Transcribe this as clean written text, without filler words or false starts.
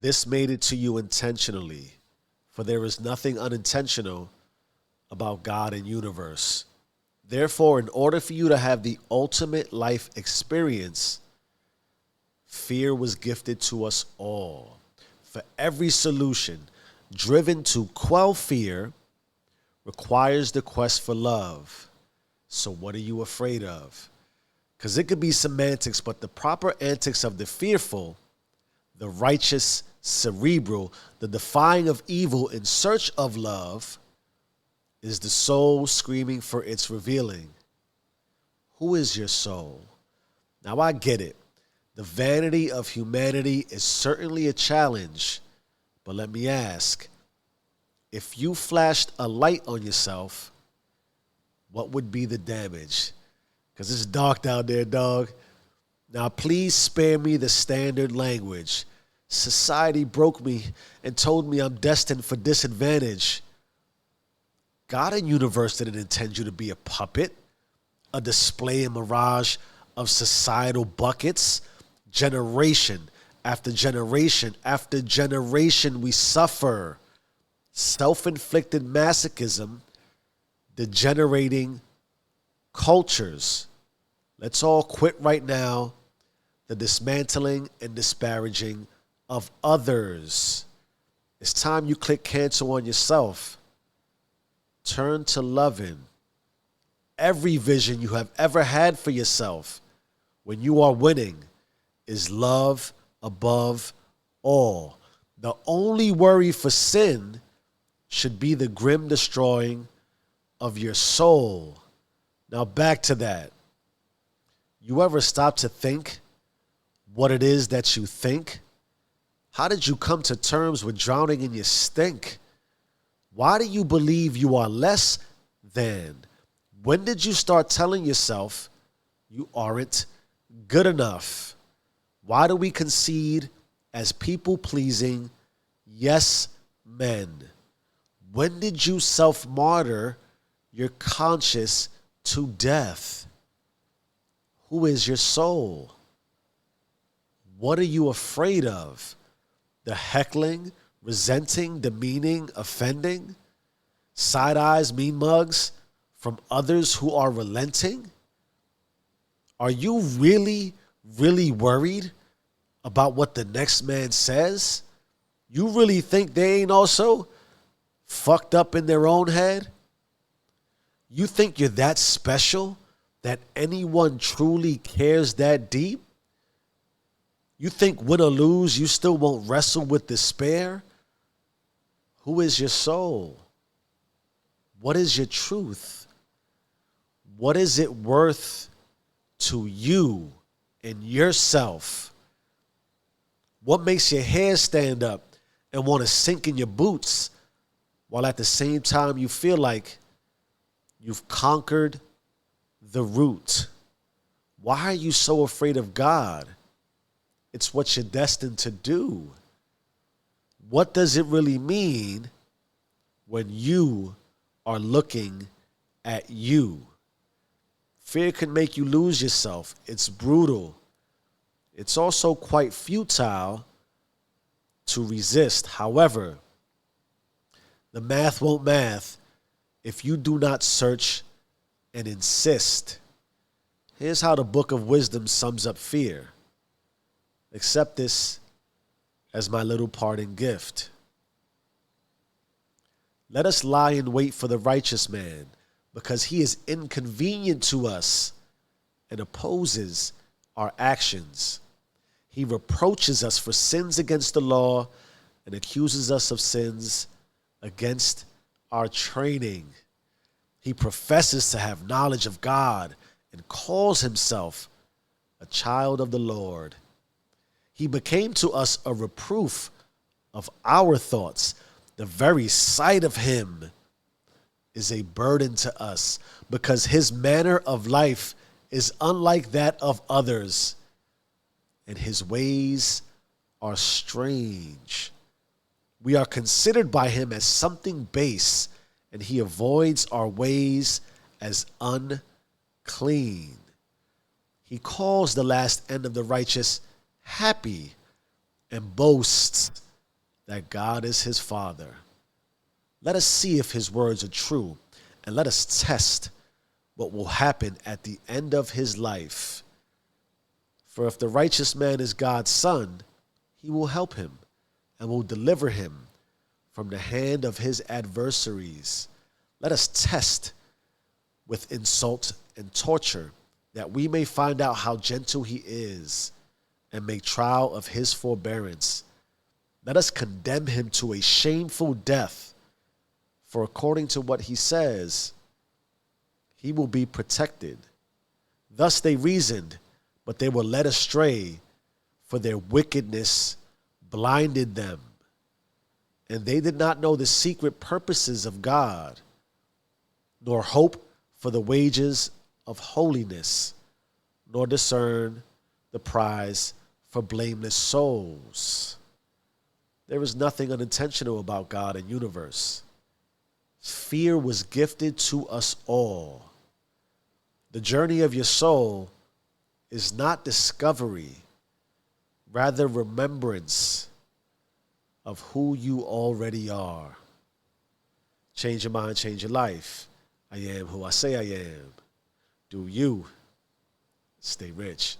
This made it to you intentionally, for there is nothing unintentional about God and universe. Therefore, in order for you to have the ultimate life experience, fear was gifted to us all. For every solution driven to quell fear requires the quest for love. So what are you afraid of? Because it could be semantics, but the proper antics of the fearful, the righteous, cerebral, the defying of evil in search of love, is the soul screaming for its revealing. Who is your soul? Now I get it. The vanity of humanity is certainly a challenge, but let me ask, if you flashed a light on yourself, what would be the damage? Because it's dark down there, dog. Now please spare me the standard language. Society broke me and told me I'm destined for disadvantage. God and universe didn't intend you to be a puppet, a display and mirage of societal buckets. Generation after generation after generation, we suffer self-inflicted masochism, degenerating cultures. Let's all quit right now the dismantling and disparaging of others. It's time you click cancel on yourself. Turn to loving. Every vision you have ever had for yourself when you are winning is love above all. The only worry for sin should be the grim destroying of your soul. Now back to that. You ever stop to think what it is that you think? How did you come to terms with drowning in your stink? Why do you believe you are less than? When did you start telling yourself you aren't good enough? Why do we concede as people-pleasing yes men? When did you self-martyr your conscience to death? Who is your soul? What are you afraid of? The heckling, resenting, demeaning, offending? Side eyes, mean mugs from others who are relenting? Are you really worried about what the next man says? You really think they ain't also fucked up in their own head? You think you're that special that anyone truly cares that deep? You think win or lose, you still won't wrestle with despair? Who is your soul? What is your truth? What is it worth to you and yourself? What makes your hair stand up and want to sink in your boots while at the same time you feel like you've conquered the root? Why are you so afraid of God? It's what you're destined to do. What does it really mean when you are looking at you? Fear can make you lose yourself. It's brutal. It's also quite futile to resist. However, the math won't math if you do not search and insist. Here's how the Book of Wisdom sums up fear. Accept this as my little parting gift. Let us lie in wait for the righteous man, because he is inconvenient to us and opposes our actions. He reproaches us for sins against the law and accuses us of sins against our training. He professes to have knowledge of God and calls himself a child of the Lord. He became to us a reproof of our thoughts. The very sight of him is a burden to us because his manner of life is unlike that of others, and his ways are strange. We are considered by him as something base, and he avoids our ways as unclean. He calls the last end of the righteous happy and boasts that God is his Father. Let us see if his words are true, and let us test what will happen at the end of his life. For if the righteous man is God's son, he will help him and will deliver him from the hand of his adversaries. Let us test with insult and torture, that we may find out how gentle he is and make trial of his forbearance. Let us condemn him to a shameful death, for according to what he says, he will be protected. Thus they reasoned, but they were led astray, for their wickedness blinded them. And they did not know the secret purposes of God, nor hope for the wages of holiness, nor discern the prize for blameless souls. There is nothing unintentional about God and universe. Fear was gifted to us all. The journey of your soul is not discovery, rather remembrance of who you already are. Change your mind, change your life. I am who I say I am. Do you. Stay rich.